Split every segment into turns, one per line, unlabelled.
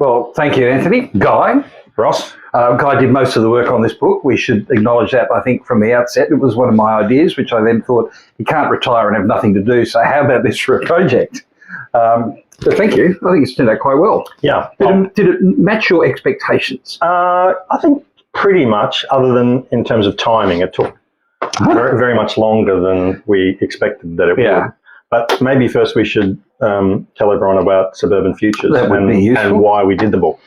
Well, thank you, Anthony. Guy.
Ross?
Guy did most of the work on this book. We should acknowledge that, I think, from the outset. It was one of my ideas, which I then thought, he can't retire and have nothing to do, so how about this for a project? So thank you. I think it's turned out quite well.
Yeah.
Did it match your expectations?
I think pretty much, other than in terms of timing. It took very, very much longer than we expected that it would. But maybe first we should tell everyone about Suburban Futures and why we did the book.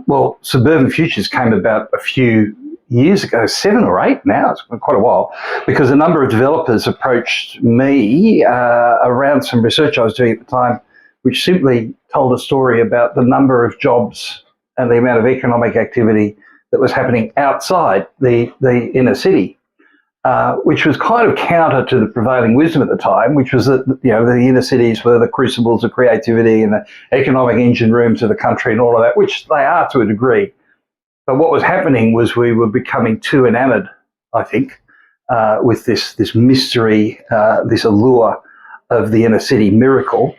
Well, Suburban Futures came about a few years ago, 7 or 8 now, it's been quite a while, because a number of developers approached me around some research I was doing at the time, which simply told a story about the number of jobs and the amount of economic activity that was happening outside the inner city. Which was kind of counter to the prevailing wisdom at the time, which was that the inner cities were the crucibles of creativity and the economic engine rooms of the country and all of that, which they are to a degree. But what was happening was we were becoming too enamoured, I think, with this mystery, this allure of the inner city miracle,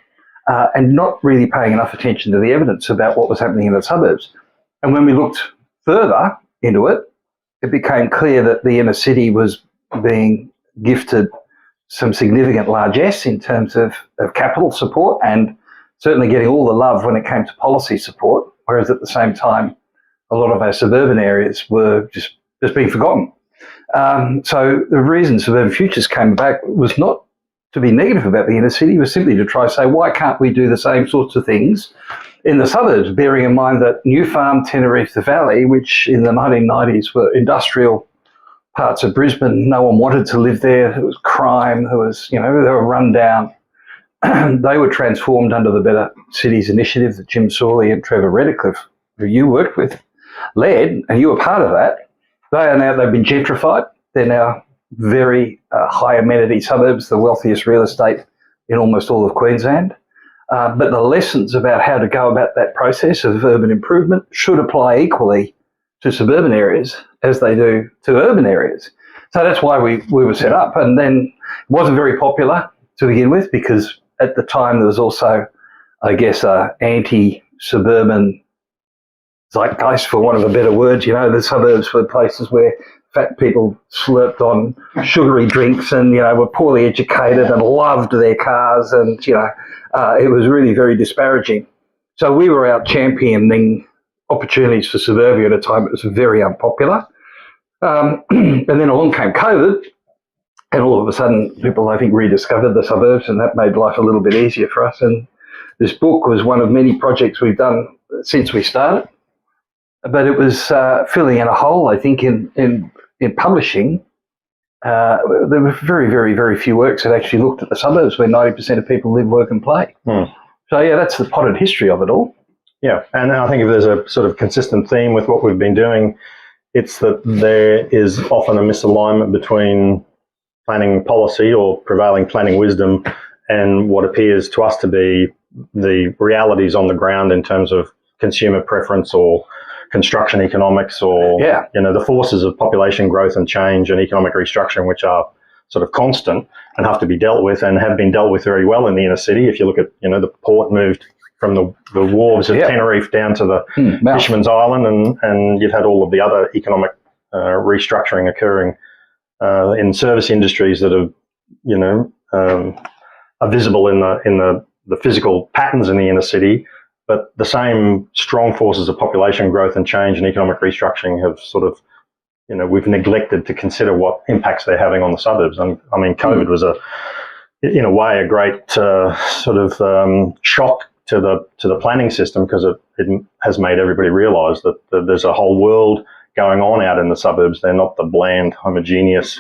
and not really paying enough attention to the evidence about what was happening in the suburbs. And when we looked further into it, it became clear that the inner city was being gifted some significant largesse in terms of capital support and certainly getting all the love when it came to policy support, whereas at the same time, a lot of our suburban areas were just being forgotten. So the reason Suburban Futures came back was not to be negative about the inner city, was simply to try to say, why can't we do the same sorts of things in the suburbs, bearing in mind that New Farm, Tenerife, the Valley, which in the 1990s were industrial parts of Brisbane, no one wanted to live there. There was crime. There was, they were run down. They were transformed under the Better Cities initiative that Jim Sawley and Trevor Redcliffe, who you worked with, led, and you were part of that. They've been gentrified. They're now very high amenity suburbs, the wealthiest real estate in almost all of Queensland. But the lessons about how to go about that process of urban improvement should apply equally to suburban areas as they do to urban areas. So that's why we were set up. And then it wasn't very popular to begin with, because at the time there was also, I guess, a anti-suburban zeitgeist, for want of a better word. The suburbs were places where fat people slurped on sugary drinks and, were poorly educated and loved their cars. And, it was really very disparaging. So we were out championing opportunities for suburbia at a time it was very unpopular. And then along came COVID, and all of a sudden people, I think, rediscovered the suburbs, and that made life a little bit easier for us. And this book was one of many projects we've done since we started, but it was filling in a hole, I think, in publishing. There were very, very, very few works that actually looked at the suburbs where 90% of people live, work and play. So, yeah, that's the potted history of it all.
Yeah, and I think if there's a sort of consistent theme with what we've been doing, it's that there is often a misalignment between planning policy or prevailing planning wisdom and what appears to us to be the realities on the ground in terms of consumer preference or construction economics or the forces of population growth and change and economic restructuring, which are sort of constant and have to be dealt with and have been dealt with very well in the inner city. If you look at, the port moved from the wharves of Tenerife down to the Fisherman's Island, and you've had all of the other economic restructuring occurring in service industries that are visible in the physical patterns in the inner city. But the same strong forces of population growth and change and economic restructuring have sort of, we've neglected to consider what impacts they're having on the suburbs. And I mean, COVID was in a way a great shock to the planning system, because it has made everybody realise that there's a whole world going on out in the suburbs. They're not the bland, homogeneous,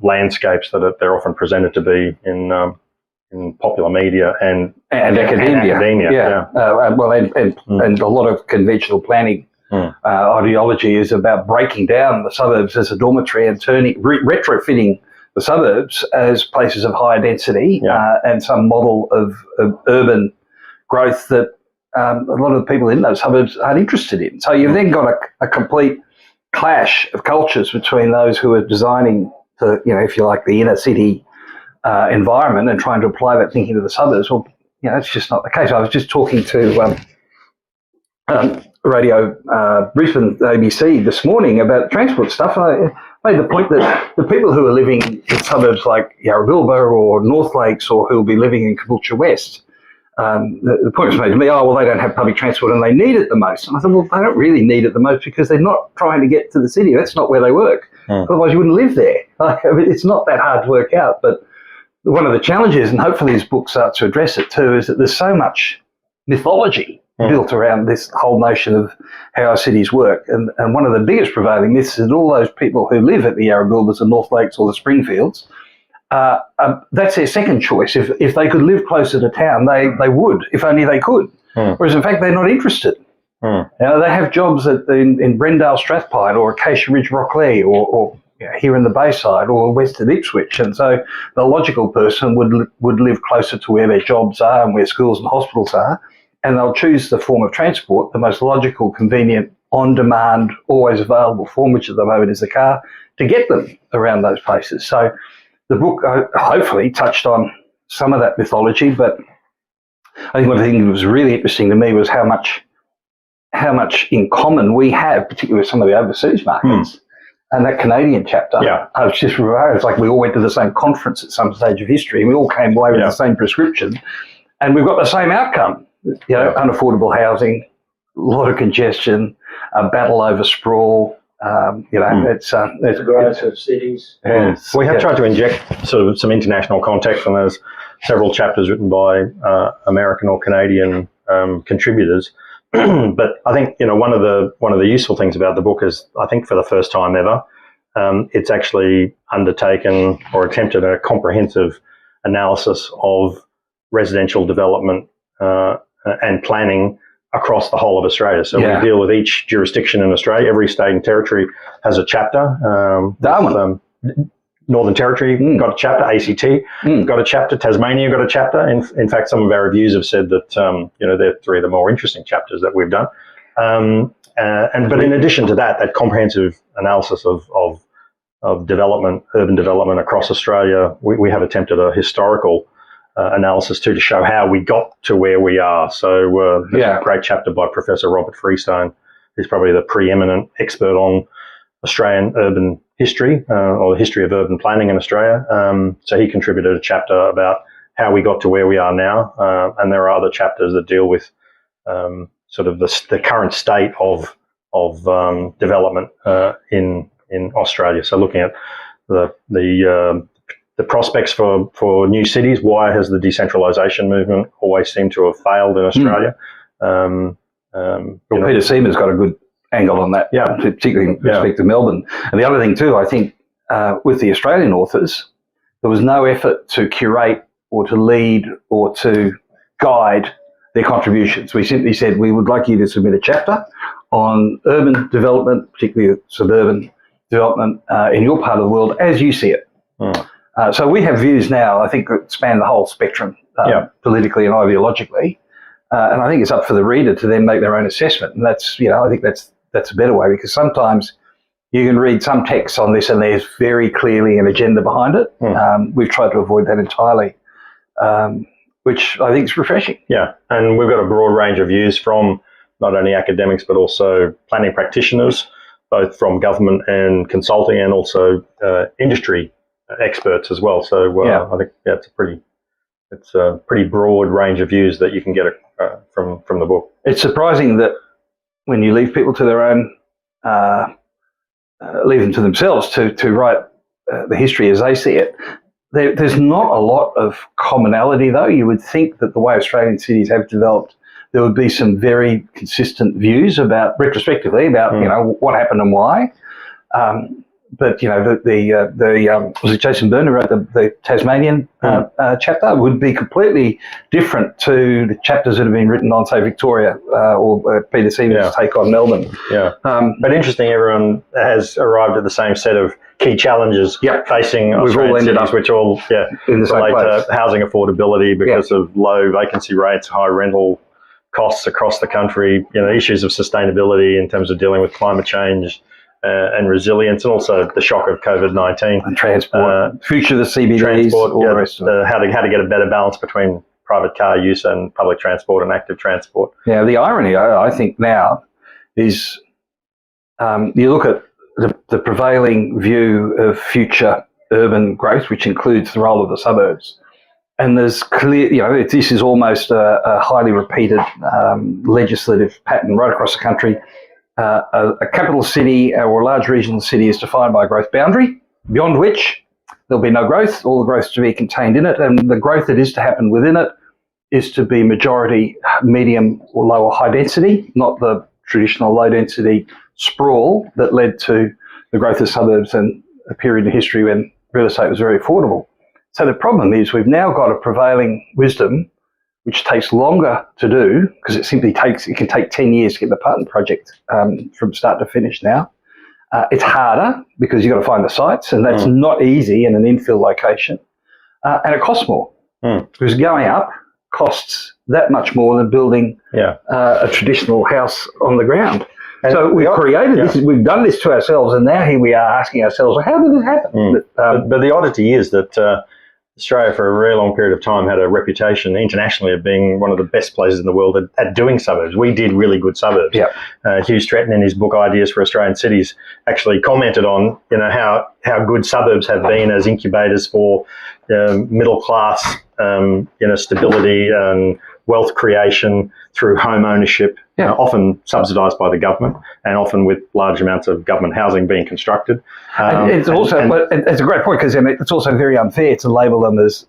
landscapes that they're often presented to be in popular media and academia. And a lot of conventional planning ideology is about breaking down the suburbs as a dormitory and retrofitting the suburbs as places of higher density and some model of urban growth that a lot of the people in those suburbs aren't interested in. So you've then got a complete clash of cultures between those who are designing the, if you like, the inner city environment and trying to apply that thinking to the suburbs. Well, it's just not the case. I was just talking to
radio Brisbane ABC this morning about transport stuff. I made the point that the people who are living in suburbs like Yarrabilba or North Lakes, or who will be living in Caboolture West, the point was made to me, oh, well, they don't have public transport and they need it the most. And I thought, well, they don't really need it the most because they're not trying to get to the city. That's not where they work. Otherwise, you wouldn't live there. Like, I mean, it's not that hard to work out. But one of the challenges, and hopefully this book starts to address it too, is that there's so much mythology built around this whole notion of how our cities work. And one of the biggest prevailing myths is that all those people who live at the Yarrabilbas, the North Lakes or the Springfields, that's their second choice. If they could live closer to town, they would, if only they could. Whereas in fact, they're not interested. You know, they have jobs in Brendale, Strathpine, or Acacia Ridge, Rocklea, or here in the Bayside, or west of Ipswich. And so the logical person would live closer to where their jobs are and where schools and hospitals are, and they'll choose the form of transport, the most logical, convenient, on-demand, always available form, which at the moment is the car, to get them around those places. So the book hopefully touched on some of that mythology, but I think one thing that was really interesting to me was how much in common we have, particularly with some of the overseas markets. And that Canadian chapter, I was just reminded, it's like we all went to the same conference at some stage of history, and we all came away with the same prescription, and we've got the same outcome. You know, unaffordable housing, a lot of congestion, a battle over sprawl. It's
the growth of cities.
We have tried to inject sort of some international context, and there's several chapters written by American or Canadian contributors. But I think one of the useful things about the book is, I think for the first time ever, it's actually undertaken or attempted a comprehensive analysis of residential development and planning across the whole of Australia. So we deal with each jurisdiction in Australia. Every state and territory has a chapter. Northern Territory got a chapter, ACT got a chapter, Tasmania got a chapter. In fact, some of our reviews have said that they're three of the more interesting chapters that we've done. But in addition to that comprehensive analysis of development, urban development across Australia, we have attempted a historical analysis too, to show how we got to where we are. So there's a great chapter by Professor Robert Freestone, who's probably the preeminent expert on Australian urban history, or the history of urban planning in Australia. So he contributed a chapter about how we got to where we are now, and there are other chapters that deal with sort of the current state of development in Australia. So looking at the prospects for new cities. Why has the decentralisation movement always seemed to have failed in Australia?
Peter Seaman's got a good angle on that, particularly in respect to Melbourne. And the other thing too, I think, with the Australian authors, there was no effort to curate or to lead or to guide their contributions. We simply said, we would like you to submit a chapter on urban development, particularly suburban development in your part of the world as you see it. So we have views now, I think, that span the whole spectrum, politically and ideologically. And I think it's up for the reader to then make their own assessment. And that's, I think that's a better way, because sometimes you can read some texts on this and there's very clearly an agenda behind it. We've tried to avoid that entirely, which I think is refreshing.
Yeah, and we've got a broad range of views from not only academics but also planning practitioners, both from government and consulting, and also industry experts as well. So I think it's a pretty broad range of views that you can get from the book. It's
surprising that when you leave people to their own, leave them to themselves to write the history as they see it, there's not a lot of commonality, though. You would think that the way Australian cities have developed, there would be some very consistent views retrospectively about what happened and why. But was it Jason Byrne who wrote the Tasmanian chapter? Would be completely different to the chapters that have been written on, say, Victoria or Peter Seaman's take on Melbourne.
But interesting, everyone has arrived at the same set of key challenges facing Australian cities, which all relate to housing affordability because of low vacancy rates, high rental costs across the country. Issues of sustainability in terms of dealing with climate change. And resilience, and also the shock of COVID-19
and transport, future of the CBDs, all the rest of it.
How to get a better balance between private car use and public transport and active transport.
Yeah, the irony, I think, now is you look at the prevailing view of future urban growth, which includes the role of the suburbs. And there's clear, this is almost a highly repeated legislative pattern right across the country. A capital city or a large regional city is defined by a growth boundary, beyond which there'll be no growth, all the growth to be contained in it, and the growth that is to happen within it is to be majority medium or low or high density, not the traditional low density sprawl that led to the growth of suburbs and a period in history when real estate was very affordable. So the problem is we've now got a prevailing wisdom which takes longer to do because it can take 10 years to get the Parton project from start to finish now. It's harder because you've got to find the sites, and that's not easy in an infill location. And it costs more because going up costs that much more than building a traditional house on the ground. And so we've created this, we've done this to ourselves, and now here we are asking ourselves, well, how did this happen?
But the oddity is that Australia for a very long period of time had a reputation internationally of being one of the best places in the world at doing suburbs. We did really good suburbs. Hugh Stratton in his book Ideas for Australian Cities actually commented on how good suburbs have been as incubators for middle class stability and wealth creation through home ownership, often subsidised by the government and often with large amounts of government housing being constructed.
It's a great point because it's also very unfair to label them as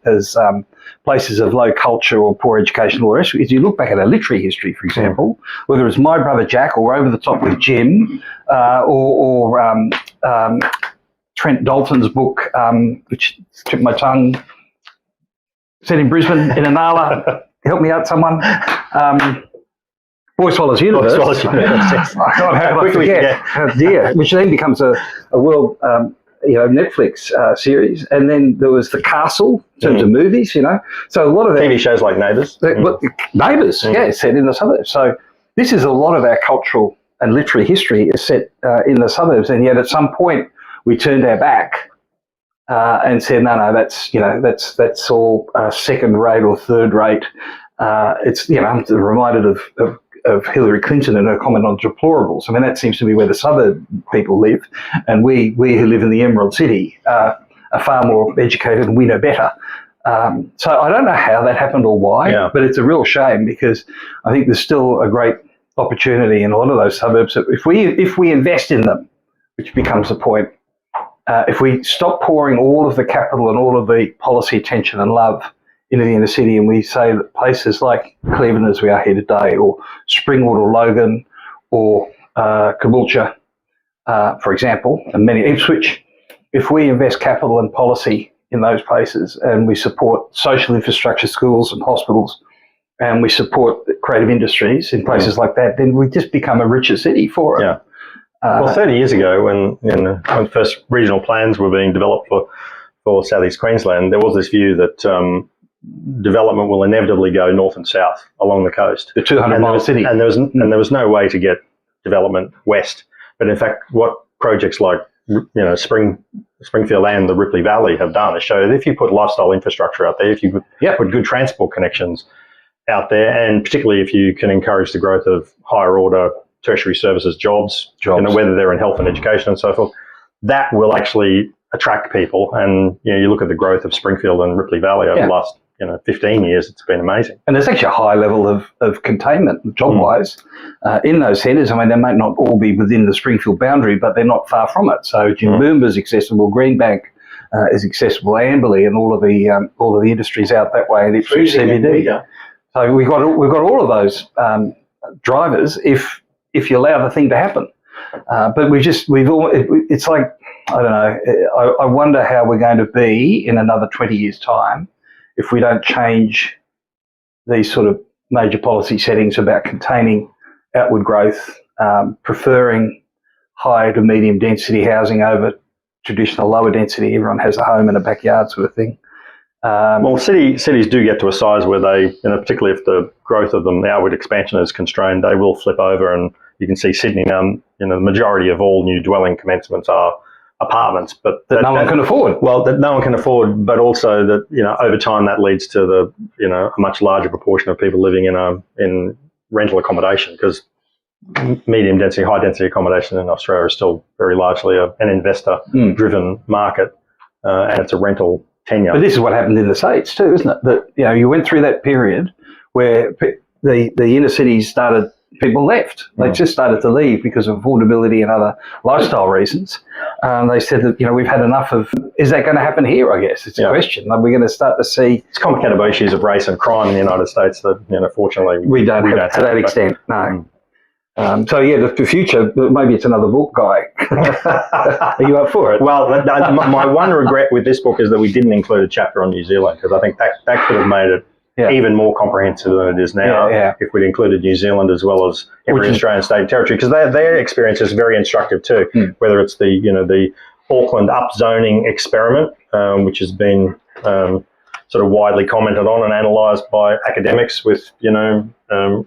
places of low culture or poor education or rest. If you look back at our literary history, for example, whether it's My Brother Jack or Over the Top with Jim or Trent Dalton's book, which took my tongue, set in Brisbane, in Inala. Help me out, someone. Boy Swallows Universe.
Boy Swallows Universe.
God, how could I forget? Oh, dear. Which then becomes a world, Netflix series. And then there was The Castle in terms of movies, So a lot of
TV shows like Neighbours.
Neighbours, set in the suburbs. So this is a lot of our cultural and literary history is set in the suburbs. And yet at some point we turned our back and said, no, that's all second rate or third rate. I'm reminded of Hillary Clinton and her comment on deplorables. I mean, that seems to be where the suburb people live, and we who live in the Emerald City are far more educated and we know better. So I don't know how that happened or why, but it's a real shame because I think there's still a great opportunity in a lot of those suburbs. That if we invest in them, which becomes the point, if we stop pouring all of the capital and all of the policy attention and love into the inner city, and we say that places like Cleveland, as we are here today, or Springwood or Logan or Caboolture, for example, and many Ipswich, if we invest capital and policy in those places and we support social infrastructure, schools and hospitals, and we support creative industries in places like that, then we just become a richer city for it.
Well, 30 years ago, when the first regional plans were being developed for South East Queensland, there was this view that development will inevitably go north and south along the coast.
The 200-mile city.
And there was no way to get development west. But in fact, what projects like Springfield and the Ripley Valley have done is show that if you put lifestyle infrastructure out there, if you put good transport connections out there, and particularly if you can encourage the growth of higher order tertiary services jobs, whether they're in health and education and so forth, that will actually attract people. And you look at the growth of Springfield and Ripley Valley over the last 15 years, it's been amazing. And
there's actually a high level of containment job-wise in those centres. I mean, they might not all be within the Springfield boundary, but they're not far from it. So Jimboomba's accessible, Greenbank is accessible, Amberley, and all of the industries out that way, and Ipswich CBD. So we've got all of those drivers if you allow the thing to happen. But it's like, I don't know, I wonder how we're going to be in another 20 years' time if we don't change these sort of major policy settings about containing outward growth, preferring high to medium density housing over traditional lower density. Everyone has a home and a backyard sort of thing.
Well, cities do get to a size where they, particularly if the growth of them, the outward expansion is constrained, they will flip over. And you can see Sydney, the majority of all new dwelling commencements are apartments, but
that no one can afford.
Well, that no one can afford, but also that, you know, over time that leads to the, you know, a much larger proportion of people living in rental accommodation, because medium density, high density accommodation in Australia is still very largely an investor driven market, and it's a rental tenure.
But this is what happened in the States too, isn't it? That, you know, you went through that period where the inner cities started, people left. They just started to leave because of affordability and other lifestyle reasons. They said that, you know, we've had enough of, is that going to happen here, I guess? It's a question. Are we going to start to see...
It's complicated by issues of race and crime in the United States that, you know, fortunately
we don't have to that extent, no. So yeah, the future, maybe it's another book, Guy. Are you up for it?
Well, my one regret with this book is that we didn't include a chapter on New Zealand, because I think that could have made it even more comprehensive than it is now if we'd included New Zealand as well as every Australian state and territory, because their experience is very instructive too, whether it's the Auckland upzoning experiment, which has been sort of widely commented on and analysed by academics with, you know,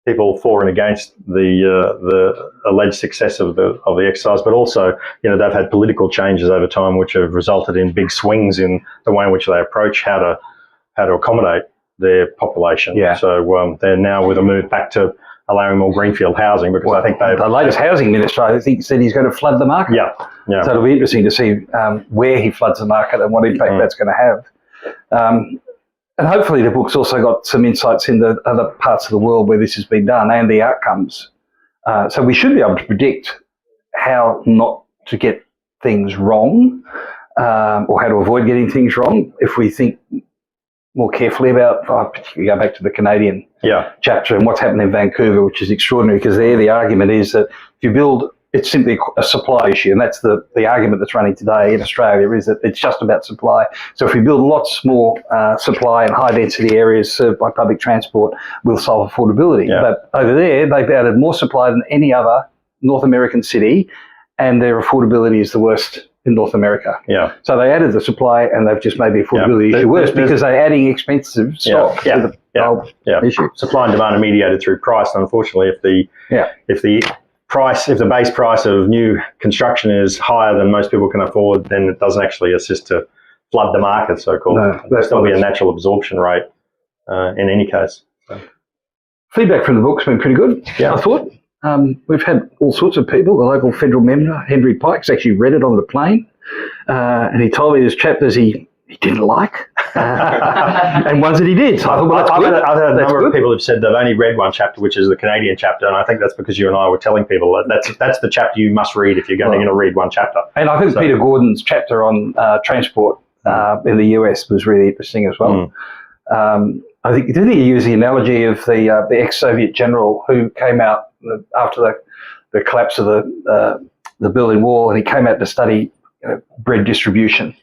people for and against the alleged success of the exercise, but also, you know, they've had political changes over time which have resulted in big swings in the way in which they approach how to accommodate their population. So they're now with a move back to allowing more greenfield housing, because I think
the latest housing minister, I think, said he's going to flood the market. So it'll be interesting to see where he floods the market and what impact that's going to have. And hopefully the book's also got some insights into other parts of the world where this has been done and the outcomes. So we should be able to predict how not to get things wrong, or how to avoid getting things wrong if we think more carefully about, particularly go back to the Canadian chapter and what's happened in Vancouver, which is extraordinary, because there the argument is that if you build, it's simply a supply issue, and that's the argument that's running today in Australia, is that it's just about supply. So if we build lots more supply in high density areas served by public transport, we'll solve affordability. But over there, they've added more supply than any other North American city, and their affordability is the worst in North America. So they added the supply, and they've just made the affordability issue worse because they're adding expensive stock to the whole issue.
Supply and demand are mediated through price. And unfortunately, if the base price of new construction is higher than most people can afford, then it doesn't actually assist to flood the market, so-called. There'll still be a natural absorption rate in any case. So.
Feedback from the book's been pretty good, I thought. We've had all sorts of people. The local federal member, Henry Pikes, actually read it on the plane, and he told me there's chapters he didn't like, and ones that he did. So I thought, well, that's good.
I've had a number of people who've said they've only read one chapter, which is the Canadian chapter, and I think that's because you and I were telling people that that's the chapter you must read if you're going to read one chapter.
And I think Peter Gordon's chapter on transport in the US was really interesting as well. I think, didn't he use the analogy of the ex-Soviet general who came out after the collapse of the Berlin Wall, and he came out to study bread distribution,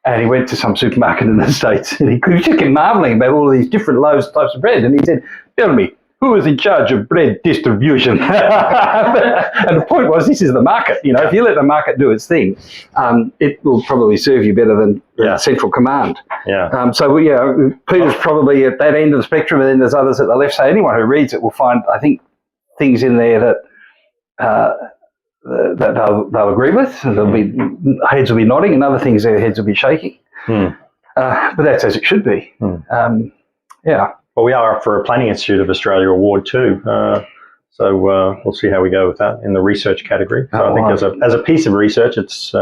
and he went to some supermarket in the States, and he just kept marvelling about all of these different types of bread, and he said, "Tell me, who is in charge of bread distribution?" And the point was, this is the market. You know, if you let the market do its thing, it will probably serve you better than central command. So Peter's probably at that end of the spectrum, and then there's others at the left. So anyone who reads it will find, I think, things in there that they'll agree with, and heads will be nodding, and other things their heads will be shaking. But that's as it should be.
Well, we are up for a Planning Institute of Australia award too, so we'll see how we go with that in the research category. So I think as a piece of research, it's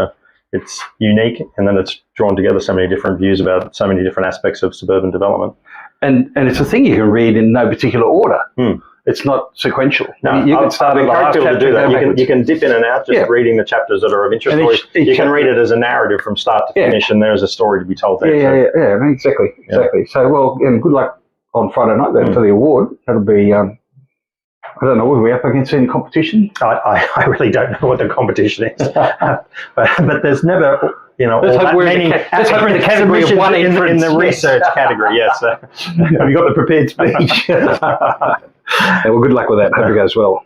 unique, and then it's drawn together so many different views about so many different aspects of suburban development.
And it's a thing you can read in no particular order. It's not sequential.
No,
you can start at the last chapter.
To do that. You can dip in and out, just reading the chapters that are of interest. Or you can read it as a narrative from start to finish, and there's a story to be told there.
Exactly. So, well, and good luck on Friday night then for the award. That'll be, I don't know, were we up against any competition?
I really don't know what the competition is. but there's never,
let's hope we're in the category of one
in the research category, yes.
Have you got the prepared speech? Well, good luck with that. Hope it goes well.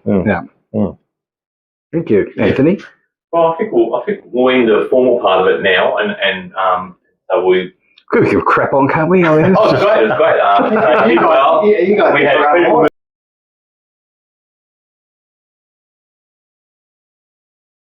Thank you, Anthony.
Well, I think we'll end the formal part of it now, and so we.
Good, we give crap on, can't we?
Oh, it's great. You guys, we had people